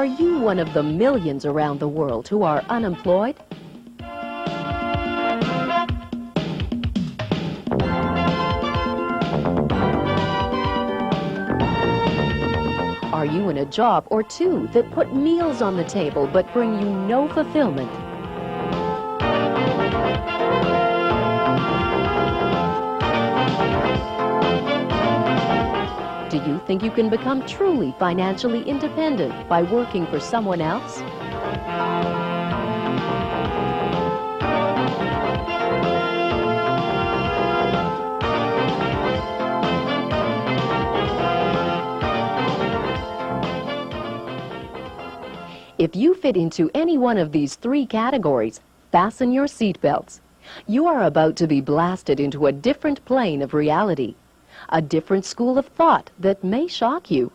Are you one of the millions around the world who are unemployed? Are you in a job or two that put meals on the table but bring you no fulfillment? Do you think you can become truly financially independent by working for someone else? If you fit into any one of these three categories, fasten your seatbelts. You are about to be blasted into a different plane of reality, a different school of thought that may shock you.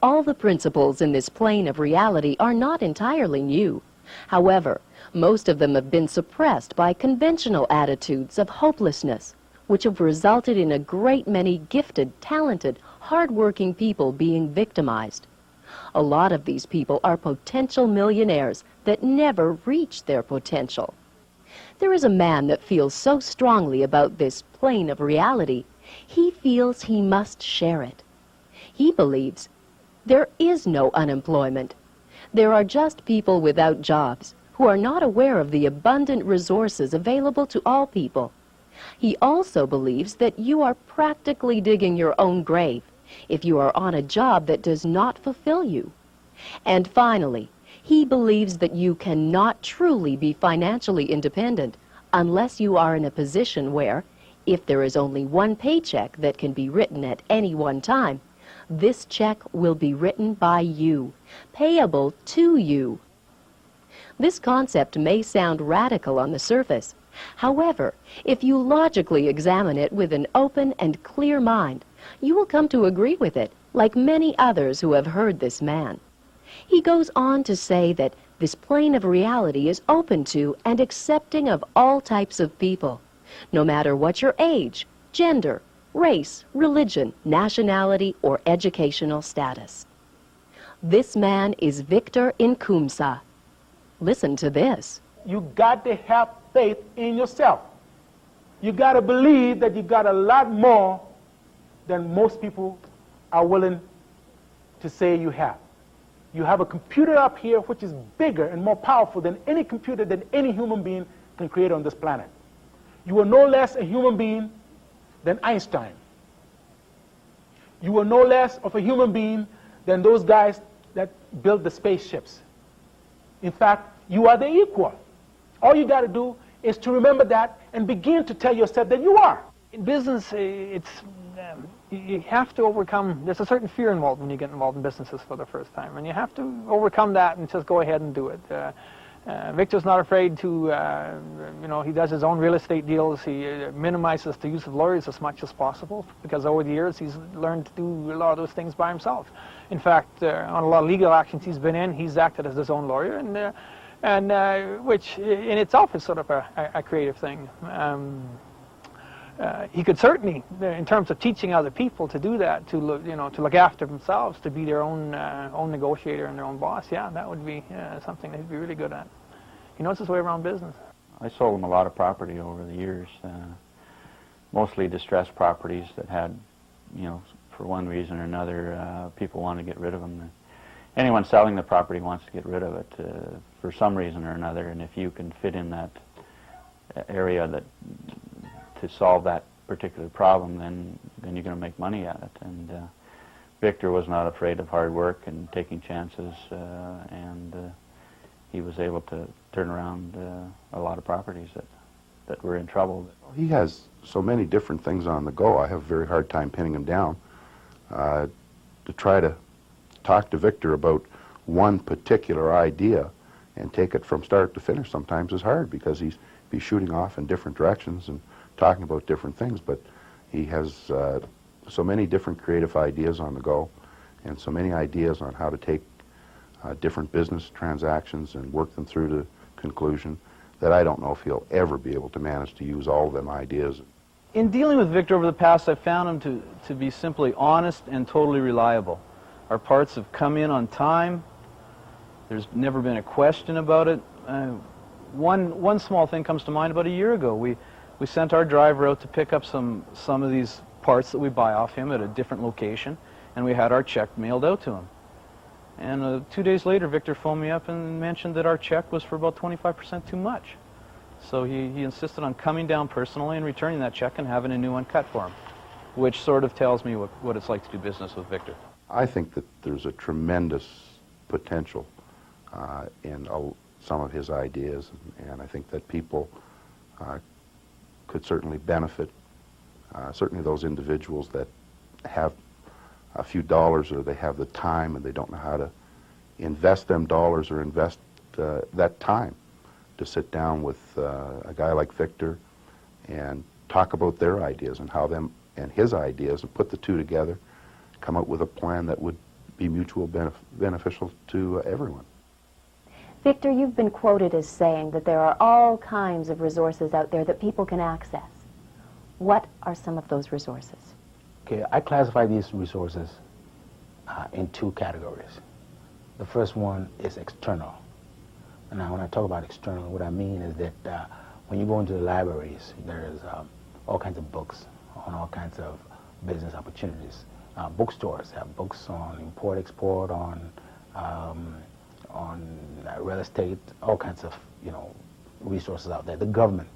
All the principles in this plane of reality are not entirely new. However, most of them have been suppressed by conventional attitudes of hopelessness, which have resulted in a great many gifted, talented, hard-working people being victimized. A lot of these people are potential millionaires that never reach their potential. There is a man that feels so strongly about this plane of reality, he feels he must share it. He believes there is no unemployment. There are just people without jobs who are not aware of the abundant resources available to all people. He also believes that you are practically digging your own grave if you are on a job that does not fulfill you. And finally, he believes that you cannot truly be financially independent unless you are in a position where, if there is only one paycheck that can be written at any one time, this check will be written by you, payable to you. This concept may sound radical on the surface. However, if you logically examine it with an open and clear mind, you will come to agree with it, like many others who have heard this man. He goes on to say that this plane of reality is open to and accepting of all types of people, no matter what your age, gender, race, religion, nationality, or educational status. This man is Victor Inkh-Ztar. Listen to this. You got to have faith in yourself. You got to believe that you got a lot more than most people are willing to say you have. You have a computer up here which is bigger and more powerful than any computer that any human being can create on this planet. You are no less a human being than Einstein. You are no less of a human being than those guys that built the spaceships. In fact, you are the equal. All you got to do is to remember that and begin to tell yourself that you are. In business, you have to overcome, there's a certain fear involved when you get involved in businesses for the first time, and you have to overcome that and just go ahead and do it. Victor's not afraid to, he does his own real estate deals. He minimizes the use of lawyers as much as possible because over the years he's learned to do a lot of those things by himself. In fact, on a lot of legal actions he's been in, he's acted as his own lawyer, and which in itself is sort of a creative thing. He could certainly, in terms of teaching other people to do that, to look after themselves, to be their own negotiator and their own boss. Yeah, that would be something that he'd be really good at. He knows his way around business. I sold him a lot of property over the years, mostly distressed properties that had, for one reason or another, people want to get rid of them. Anyone selling the property wants to get rid of it for some reason or another, and if you can fit in that area that to solve that particular problem, then you're going to make money at it. And Victor was not afraid of hard work and taking chances, and he was able to turn around a lot of properties that were in trouble. He has so many different things on the go. I have a very hard time pinning him down. To try to talk to Victor about one particular idea and take it from start to finish sometimes is hard because he's shooting off in different directions and talking about different things, but he has so many different creative ideas on the go and so many ideas on how to take different business transactions and work them through to conclusion that I don't know if he'll ever be able to manage to use all of them ideas. In dealing with Victor over the past, I've found him to be simply honest and totally reliable. Our parts have come in on time. There's never been a question about it. One small thing comes to mind. About a year ago, we sent our driver out to pick up some of these parts that we buy off him at a different location, and we had our check mailed out to him. And 2 days later, Victor phoned me up and mentioned that our check was for about 25% too much. So he insisted on coming down personally and returning that check and having a new one cut for him, which sort of tells me what it's like to do business with Victor. I think that there's a tremendous potential in some of his ideas, and I think that people could certainly benefit, certainly those individuals that have a few dollars or they have the time and they don't know how to invest them dollars or invest that time to sit down with a guy like Victor and talk about their ideas and how them and his ideas and put the two together, come up with a plan that would be mutual beneficial to everyone. Victor, you've been quoted as saying that there are all kinds of resources out there that people can access. What are some of those resources? Okay, I classify these resources in two categories. The first one is external. And now when I talk about external, what I mean is that when you go into the libraries, there's all kinds of books on all kinds of business opportunities. Bookstores have books on import-export, on real estate, all kinds of resources out there. The government,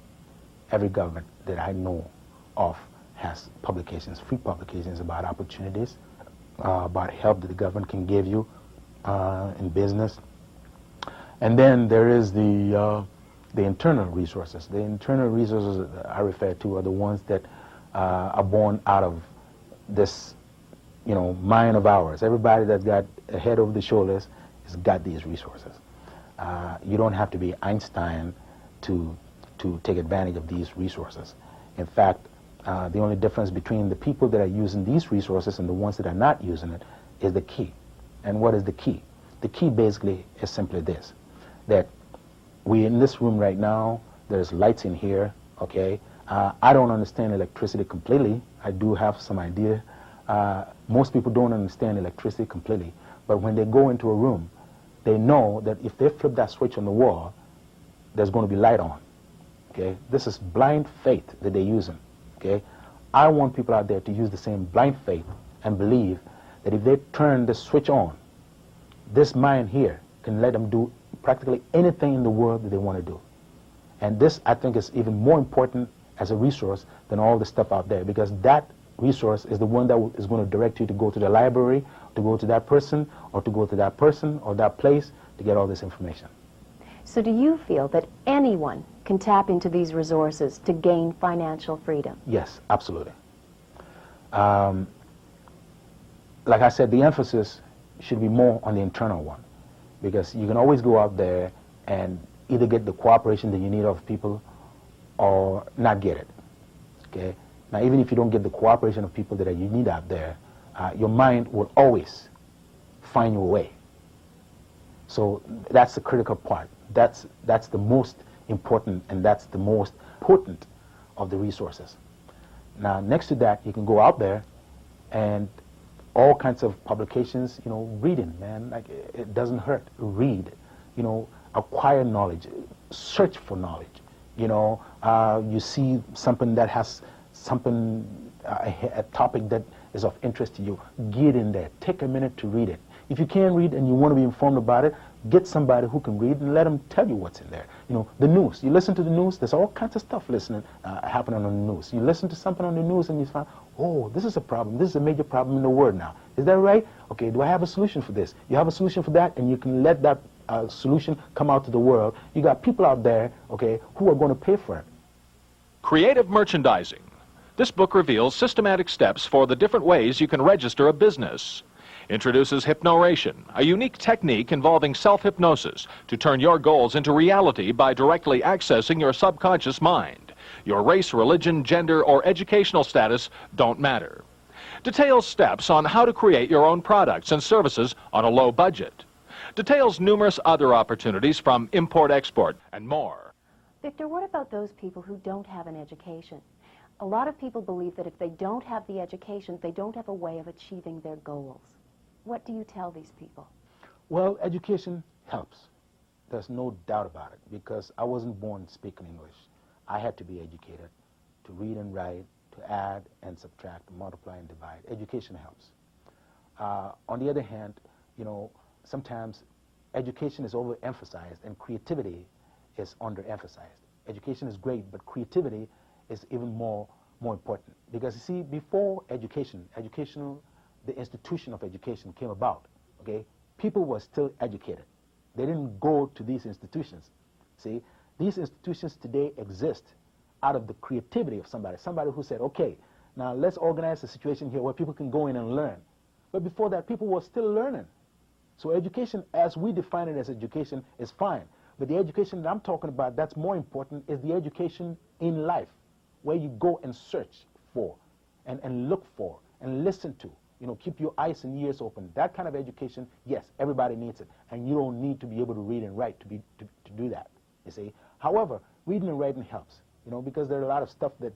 every government that I know of has publications, free publications about opportunities, about help that the government can give you in business. And then there is the internal resources. The internal resources I refer to are the ones that are born out of this, mind of ours. Everybody that's got a head over the shoulders has got these resources. You don't have to be Einstein to take advantage of these resources. In fact, the only difference between the people that are using these resources and the ones that are not using it is the key. And what is the key? The key basically is simply this, that we in this room right now, there's lights in here, okay? I don't understand electricity completely. I do have some idea. Most people don't understand electricity completely. But when they go into a room, they know that if they flip that switch on the wall, there's going to be light on, okay? This is blind faith that they're using, okay? I want people out there to use the same blind faith and believe that if they turn the switch on, this mind here can let them do practically anything in the world that they want to do. And this, I think, is even more important as a resource than all the stuff out there, because that resource is the one that is going to direct you to go to the library, to go to that person, or to go to that person or that place to get all this information. So do you feel that anyone can tap into these resources to gain financial freedom? Yes, absolutely. Like I said, the emphasis should be more on the internal one, because you can always go out there and either get the cooperation that you need of people or not get it, okay? Now, even if you don't get the cooperation of people that you need out there, your mind will always find your way. So that's the critical part. That's the most important, and that's the most potent of the resources. Now, next to that, you can go out there and all kinds of publications, reading, man, like it doesn't hurt. Read, acquire knowledge, search for knowledge. You see something that has a topic that is of interest to you, get in there, take a minute to read it. If you can't read and you want to be informed about it, get somebody who can read and let them tell you what's in there. The news, you listen to the news, there's all kinds of stuff happening on the news. You listen to something on the news and you find, oh, this is a problem, this is a major problem in the world now. Is that right? Okay, do I have a solution for this? You have a solution for that, and you can let that solution come out to the world. You got people out there, okay, who are going to pay for it. Creative merchandising. This book reveals systematic steps for the different ways you can register a business. Introduces Hypnoration, a unique technique involving self-hypnosis to turn your goals into reality by directly accessing your subconscious mind. Your race, religion, gender, or educational status don't matter. Details steps on how to create your own products and services on a low budget. Details numerous other opportunities from import-export and more. Victor, what about those people who don't have an education? A lot of people believe that if they don't have the education, they don't have a way of achieving their goals. What do you tell these people? Well, education helps. There's no doubt about it, because I wasn't born speaking English. I had to be educated to read and write, to add and subtract, multiply and divide. Education helps. On the other hand, you know, sometimes education is overemphasized and creativity is underemphasized. Education is great, but creativity is even more important. Because you see, before the institution of education came about, okay, people were still educated. They didn't go to these institutions. See, these institutions today exist out of the creativity of somebody who said, okay, now let's organize a situation here where people can go in and learn. But before that, people were still learning. So education, as we define it as education, is fine. But the education that I'm talking about that's more important is the education in life, where you go and search for and look for and listen to. You know, keep your eyes and ears open. That kind of education, yes, everybody needs it. And you don't need to be able to read and write to do that, you see. However, reading and writing helps, you know, because there are a lot of stuff that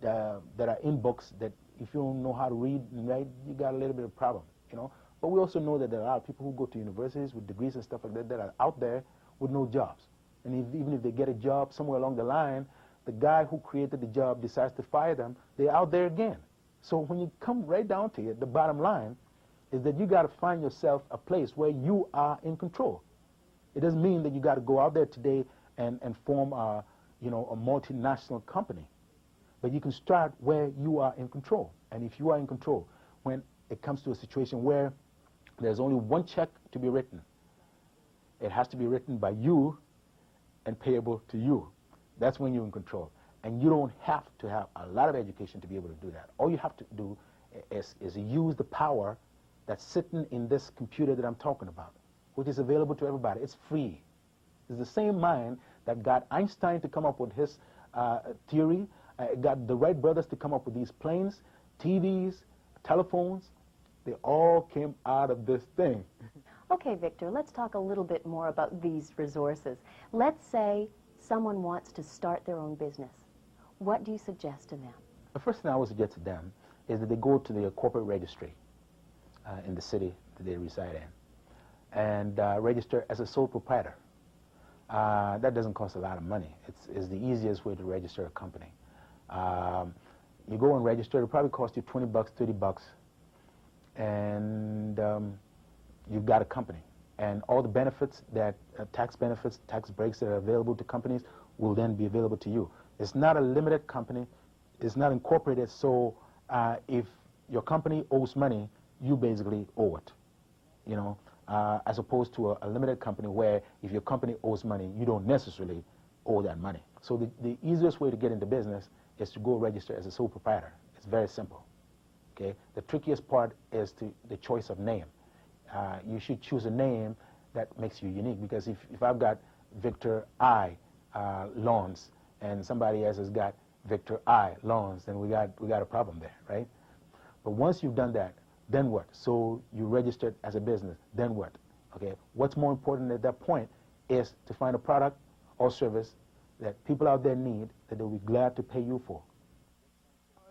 are in books that if you don't know how to read and write, you got a little bit of problem, you know. But we also know that there are a lot of people who go to universities with degrees and stuff like that that are out there with no jobs. And even if they get a job somewhere along the line, the guy who created the job decides to fire them, they're out there again. So when you come right down to it, the bottom line is that you got to find yourself a place where you are in control. It doesn't mean that you got to go out there today and form a multinational company. But you can start where you are in control. And if you are in control, when it comes to a situation where there's only one check to be written, it has to be written by you and payable to you. That's when you're in control. And you don't have to have a lot of education to be able to do that. All you have to do is use the power that's sitting in this computer that I'm talking about, which is available to everybody. It's free. It's the same mind that got Einstein to come up with his theory, got the Wright brothers to come up with these planes, TVs, telephones. They all came out of this thing. Okay, Victor, let's talk a little bit more about these resources. Let's say someone wants to start their own business. What do you suggest to them? The first thing I would suggest to them is that they go to the corporate registry in the city that they reside in and register as a sole proprietor. That doesn't cost a lot of money. It's the easiest way to register a company. You go and register, it'll probably cost you $20, $30, and you've got a company. And all the benefits that, tax benefits, tax breaks that are available to companies will then be available to you. It's not a limited company. It's not incorporated, so if your company owes money, you basically owe it, you know, as opposed to a limited company where if your company owes money, you don't necessarily owe that money. So the easiest way to get into business is to go register as a sole proprietor. It's very simple, okay? The trickiest part is the choice of name. You should choose a name that makes you unique, because if I've got Victor I. Lawns and somebody else has got Victor I. Lawns, then we got a problem there, right? But once you've done that, then what? So you registered as a business, then what? Okay, what's more important at that point is to find a product or service that people out there need that they'll be glad to pay you for.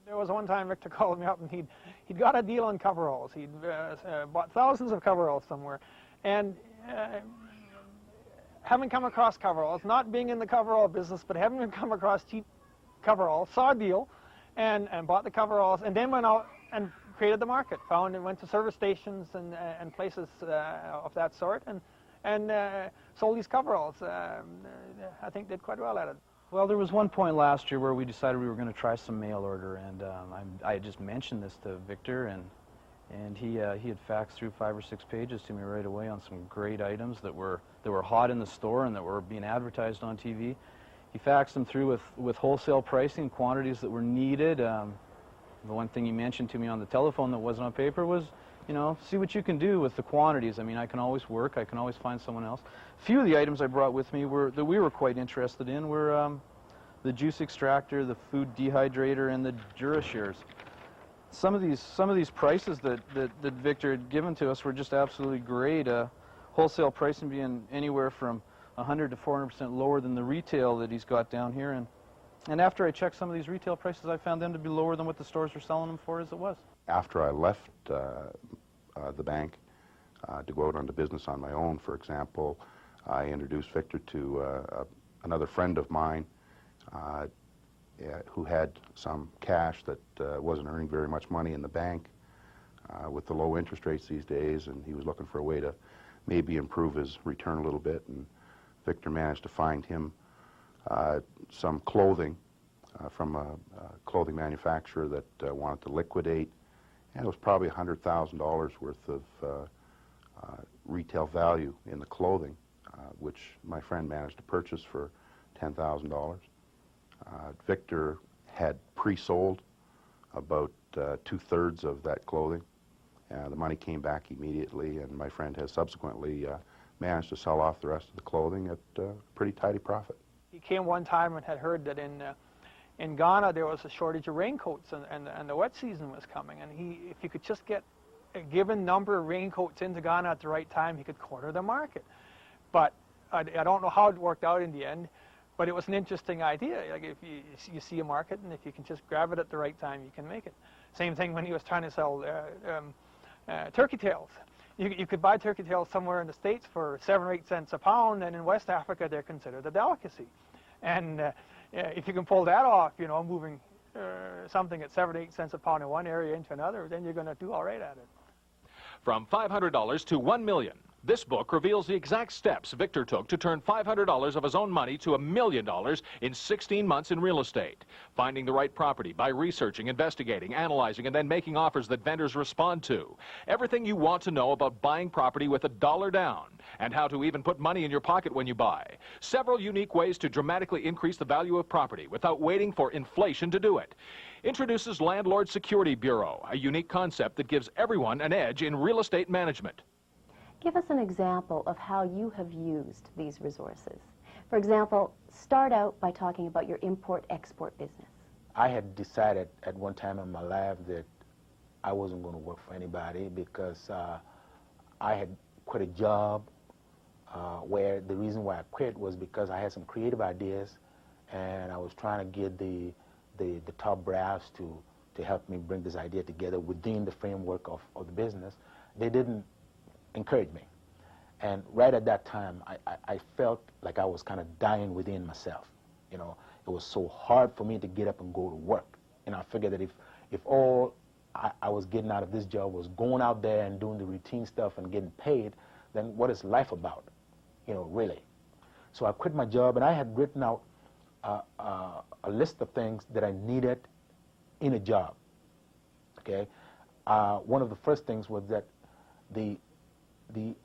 There was one time Victor called me up and he'd got a deal on coveralls. He'd bought thousands of coveralls somewhere, and having come across coveralls, not being in the coverall business, but having come across cheap coveralls, saw a deal and bought the coveralls, and then went out and created the market, found and went to service stations and places of that sort, and sold these coveralls. I think did quite well at it. Well, there was one point last year where we decided we were going to try some mail order, and I had just mentioned this to Victor, and he had faxed through 5 or 6 pages to me right away on some great items that were hot in the store and that were being advertised on TV. He faxed them through with wholesale pricing, quantities that were needed. The one thing he mentioned to me on the telephone that wasn't on paper was, you know, see what you can do with the quantities. I mean, I can always work. I can always find someone else. A few of the items I brought with me that we were quite interested in were the juice extractor, the food dehydrator, and the DuraShares. Some of these prices that Victor had given to us were just absolutely great. Wholesale pricing being anywhere from 100 to 400% lower than the retail that he's got down here. And after I checked some of these retail prices, I found them to be lower than what the stores were selling them for as it was. After I left the bank, to go out on the business on my own. For example, I introduced Victor to another friend of mine who had some cash that wasn't earning very much money in the bank with the low interest rates these days, and he was looking for a way to maybe improve his return a little bit, and Victor managed to find him some clothing from a clothing manufacturer that wanted to liquidate, and it was probably $100,000 worth of retail value in the clothing, which my friend managed to purchase for $10,000. Victor had pre-sold about 2/3 of that clothing. The money came back immediately, and my friend has subsequently managed to sell off the rest of the clothing at a pretty tidy profit. He came one time and had heard that in Ghana there was a shortage of raincoats, and the wet season was coming, and if he could just get a given number of raincoats into Ghana at the right time, he could corner the market. But I don't know how it worked out in the end, but it was an interesting idea. Like, if you see a market, and if you can just grab it at the right time, you can make it. Same thing when he was trying to sell turkey tails. You could buy turkey tails somewhere in the States for 7 or 8 cents a pound, and in West Africa they're considered a delicacy. And if you can pull that off, you know, moving something at 7 or 8 cents a pound in one area into another, then you're going to do all right at it. From $500 to $1 million. This book reveals the exact steps Victor took to turn $500 of his own money to $1 million in 16 months in real estate. Finding the right property by researching, investigating, analyzing, and then making offers that vendors respond to. Everything you want to know about buying property with $1 down, and how to even put money in your pocket when you buy. Several unique ways to dramatically increase the value of property without waiting for inflation to do it. Introduces Landlord Security Bureau, a unique concept that gives everyone an edge in real estate management. Give us an example of how you have used these resources. For example, start out by talking about your import-export business. I had decided at one time in my life that I wasn't going to work for anybody because I had quit a job where the reason why I quit was because I had some creative ideas, and I was trying to get the top brass to help me bring this idea together within the framework of the business. They didn't encourage me. And right at that time, I felt like I was kind of dying within myself. You know, it was so hard for me to get up and go to work. And I figured that if all I was getting out of this job was going out there and doing the routine stuff and getting paid, then what is life about? You know, really. So I quit my job, and I had written out a list of things that I needed in a job. Okay? One of the first things was that the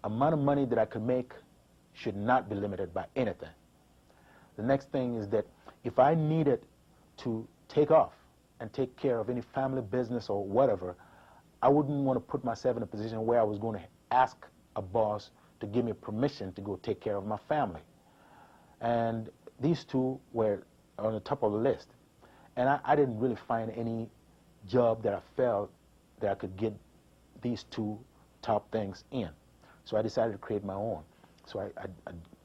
amount of money that I could make should not be limited by anything. The next thing is that if I needed to take off and take care of any family business or whatever, I wouldn't want to put myself in a position where I was going to ask a boss to give me permission to go take care of my family. And these two were on the top of the list. And I didn't really find any job that I felt that I could get these two top things in. So I decided to create my own. So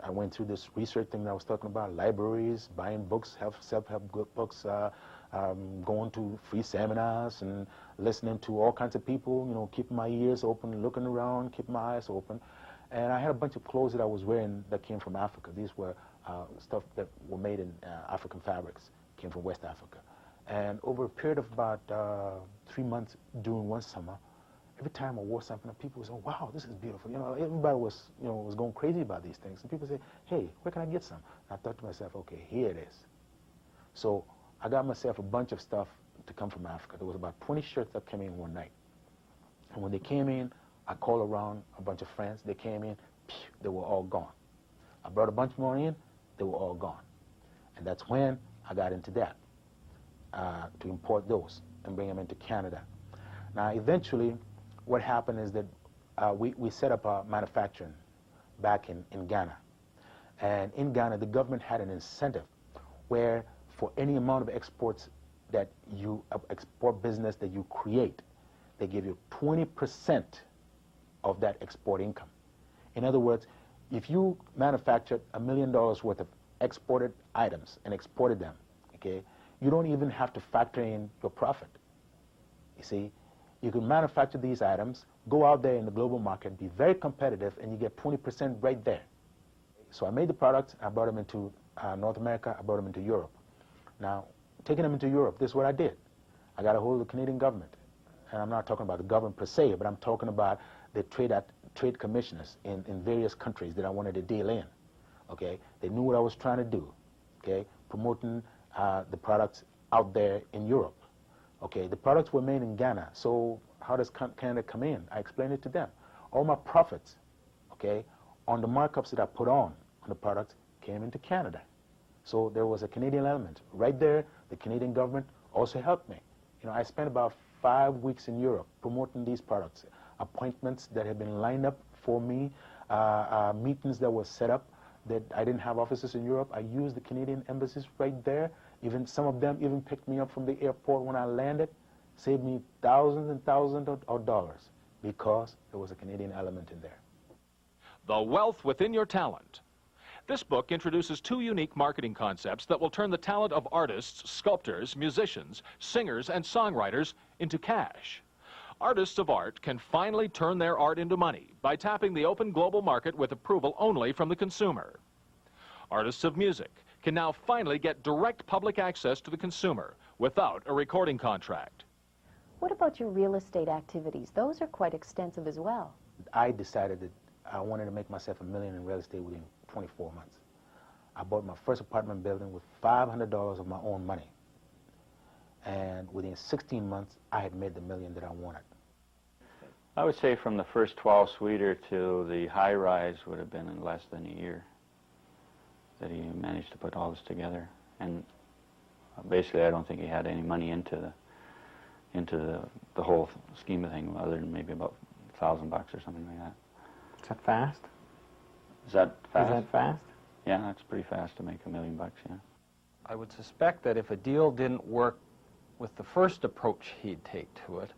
I went through this research thing that I was talking about, libraries, buying books, self-help books, going to free seminars and listening to all kinds of people, you know, keeping my ears open, looking around, keeping my eyes open. And I had a bunch of clothes that I was wearing that came from Africa. These were stuff that were made in African fabrics, came from West Africa. And over a period of about 3 months during one summer, every time I wore something, people would say, "Wow, this is beautiful." You know, everybody was, you know, was going crazy about these things. And people say, "Hey, where can I get some?" And I thought to myself, "Okay, here it is." So I got myself a bunch of stuff to come from Africa. There was about 20 shirts that came in one night. And when they came in, I called around a bunch of friends. They came in, they were all gone. I brought a bunch more in, they were all gone. And that's when I got into that, to import those and bring them into Canada. Now, eventually, what happened is that we set up a manufacturing back in Ghana. And in Ghana, the government had an incentive where for any amount of exports that you, export business that you create, they give you 20% of that export income. In other words, if you manufactured $1 million worth of exported items and exported them, okay, you don't even have to factor in your profit. You see, you can manufacture these items, go out there in the global market, be very competitive, and you get 20% right there. So I made the products, I brought them into North America, I brought them into Europe. Now, taking them into Europe, this is what I did. I got a hold of the Canadian government. And I'm not talking about the government per se, but I'm talking about the trade commissioners in various countries that I wanted to deal in. Okay? They knew what I was trying to do. Okay? Promoting the products out there in Europe. Okay? The products were made in Ghana, so how does Canada come in? I explained it to them. All my profits, okay, on the markups that I put on the products came into Canada. So there was a Canadian element. Right there, the Canadian government also helped me. You know, I spent about 5 weeks in Europe promoting these products, appointments that had been lined up for me, meetings that were set up that I didn't have offices in Europe. I used the Canadian embassies right there. Even some of them even picked me up from the airport when I landed, saved me thousands and thousands of dollars because there was a Canadian element in there. The Wealth Within Your Talent. This book introduces 2 unique marketing concepts that will turn the talent of artists, sculptors, musicians, singers, and songwriters into cash. Artists of art can finally turn their art into money by tapping the open global market with approval only from the consumer. Artists of music can now finally get direct public access to the consumer without a recording contract. What about your real estate activities? Those are quite extensive as well. I decided that I wanted to make myself $1 million in real estate within 24 months. I bought my first apartment building with $500 of my own money. And within 16 months, I had made the $1 million that I wanted. I would say from the first 12-suiter to the high-rise would have been in less than a year that he managed to put all this together. And basically, I don't think he had any money into the whole scheme of things, other than maybe about $1,000 or something like that. Is that fast? Is that fast? Is that fast? Yeah, that's pretty fast to make $1 million, yeah. I would suspect that if a deal didn't work with the first approach he'd take to it,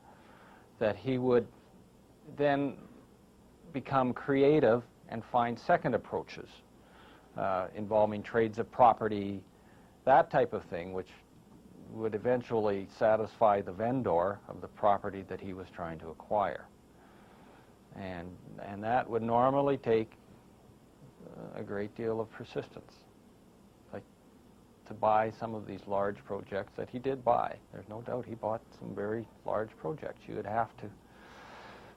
that he would then become creative and find second approaches involving trades of property, that type of thing, which would eventually satisfy the vendor of the property that he was trying to acquire. And that would normally take a great deal of persistence. Like to buy some of these large projects that he did buy. There's no doubt he bought some very large projects. You would have to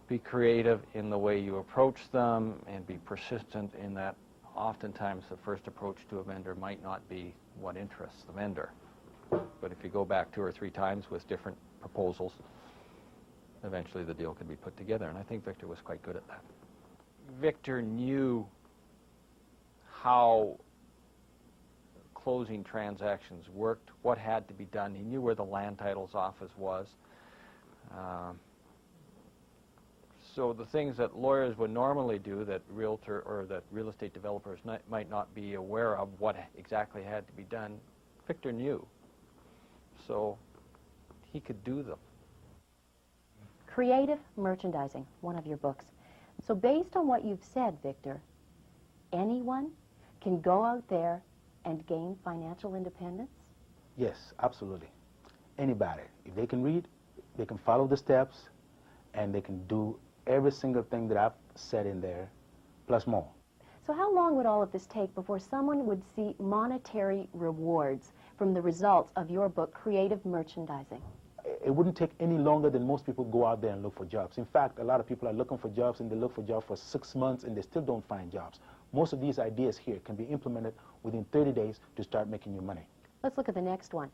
be creative in the way you approach them and be persistent in that oftentimes the first approach to a vendor might not be what interests the vendor. But if you go back 2 or 3 times with different proposals, eventually the deal could be put together, and I think Victor was quite good at that. Victor knew how closing transactions worked, what had to be done. He knew where the land titles office was. So the things that lawyers would normally do that realtor or that real estate developers might not be aware of what exactly had to be done, Victor knew. So he could do them. Creative merchandising, one of your books. So based on what you've said, Victor, anyone can go out there and gain financial independence? Yes, absolutely. Anybody. If they can read, they can follow the steps, and they can do every single thing that I've said in there, plus more. So how long would all of this take before someone would see monetary rewards from the results of your book, Creative Merchandising? It wouldn't take any longer than most people go out there and look for jobs. In fact, a lot of people are looking for jobs, and they look for jobs for 6 months, and they still don't find jobs. Most of these ideas here can be implemented within 30 days to start making you money. Let's look at the next one.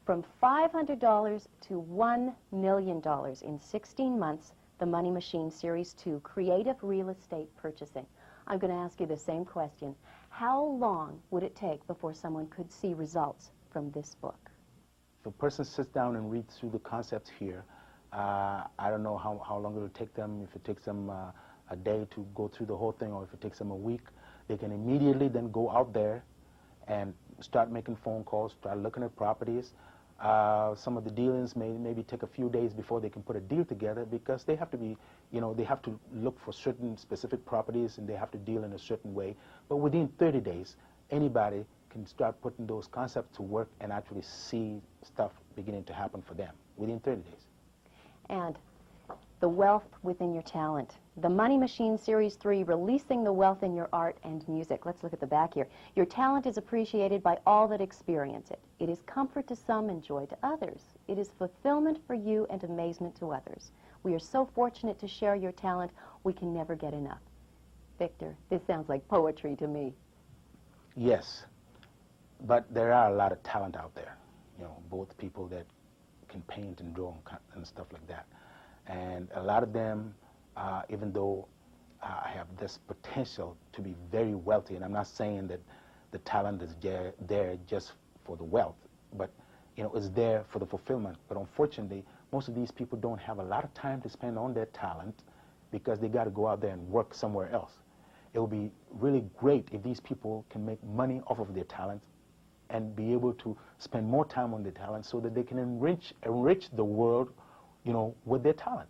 From $500 to $1 million in 16 months, The Money Machine Series 2, Creative Real Estate Purchasing. I'm going to ask you the same question. How long would it take before someone could see results from this book? If a person sits down and reads through the concepts here, I don't know how long it will take them. If it takes them a day to go through the whole thing, or if it takes them a week, they can immediately then go out there and start making phone calls, start looking at properties. Some of the dealings maybe take a few days before they can put a deal together, because they have to be, they have to look for certain specific properties, and they have to deal in a certain way. But within 30 days, anybody can start putting those concepts to work and actually see stuff beginning to happen for them within 30 days. And The wealth within your talent. The Money Machine Series 3, releasing the wealth in your art and music. Let's look at the back here. Your talent is appreciated by all that experience it. It is comfort to some and joy to others. It is fulfillment for you and amazement to others. We are so fortunate to share your talent, we can never get enough. Victor, this sounds like poetry to me. Yes, but there are a lot of talent out there. You know, both people that can paint and draw and stuff like that. And a lot of them, even though I have this potential to be very wealthy, and I'm not saying that the talent is there just for the wealth, but you know, it's there for the fulfillment. But unfortunately, most of these people don't have a lot of time to spend on their talent because they got to go out there and work somewhere else. It would be really great if these people can make money off of their talent and be able to spend more time on their talent so that they can enrich the world, you know, with their talent.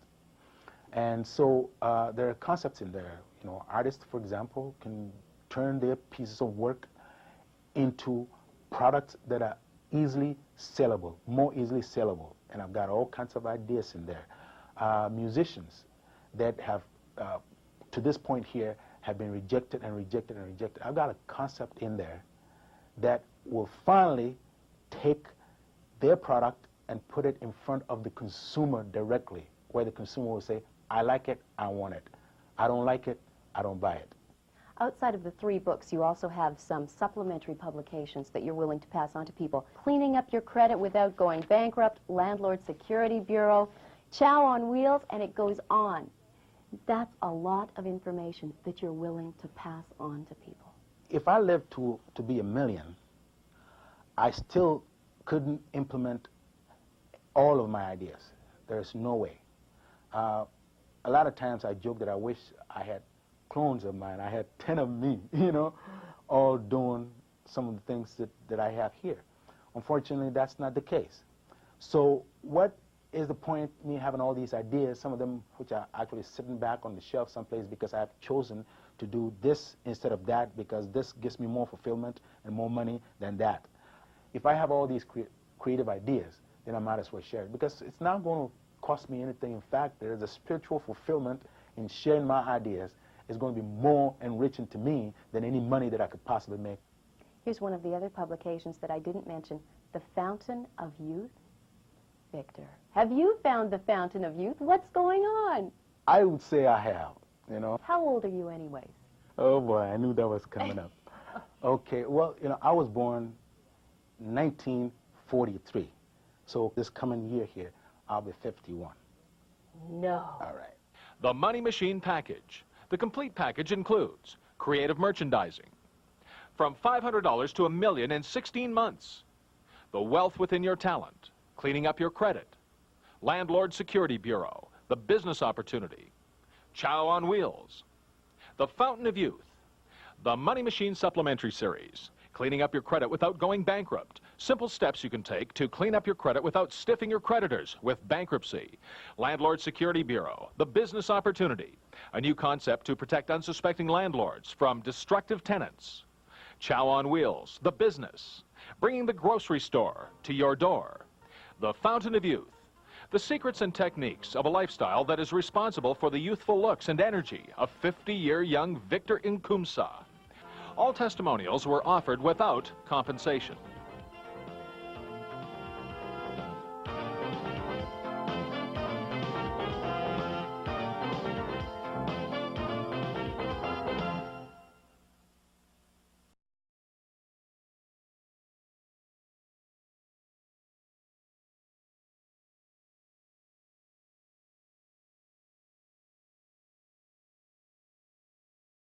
And so there are concepts in there. You know, artists, for example, can turn their pieces of work into products that are easily sellable, more easily sellable. And I've got all kinds of ideas in there. Musicians that have, to this point here, have been rejected and rejected and rejected. I've got a concept in there that will finally take their product and put it in front of the consumer directly, where the consumer will say, I like it, I want it. I don't like it, I don't buy it. Outside of the 3 books, you also have some supplementary publications that you're willing to pass on to people. Cleaning Up Your Credit Without Going Bankrupt, Landlord Security Bureau, Chow on Wheels, and it goes on. That's a lot of information that you're willing to pass on to people. If I lived to be $1 million, I still couldn't implement all of my ideas. There's no way. A lot of times I joke that I wish I had clones of mine. I had 10 of me, you know, all doing some of the things that I have here. Unfortunately, that's not the case. So what is the point of me having all these ideas, some of them which are actually sitting back on the shelf someplace because I've chosen to do this instead of that because this gives me more fulfillment and more money than that. If I have all these creative ideas, then I might as well share it because it's not going to cost me anything. In fact, there is a spiritual fulfillment in sharing my ideas. It's going to be more enriching to me than any money that I could possibly make. Here's one of the other publications that I didn't mention, The Fountain of Youth. Victor, have you found the Fountain of Youth? What's going on? I would say I have, you know. How old are you anyways? Oh boy, I knew that was coming up. Okay, well, you know, I was born 1943. So this coming year here, I'll be 51. No. All right. The Money Machine Package. The complete package includes creative merchandising, from $500 to $1 million in 16 months, the wealth within your talent, cleaning up your credit, Landlord Security Bureau, the business opportunity, Chow on Wheels, the Fountain of Youth, the Money Machine Supplementary Series, cleaning up your credit without going bankrupt, simple steps you can take to clean up your credit without stiffing your creditors with bankruptcy, Landlord Security Bureau, the business opportunity, a new concept to protect unsuspecting landlords from destructive tenants, Chow on Wheels, the business, bringing the grocery store to your door, the Fountain of Youth, the secrets and techniques of a lifestyle that is responsible for the youthful looks and energy of 50-year young Victor Inkh-Ztar. All testimonials were offered without compensation.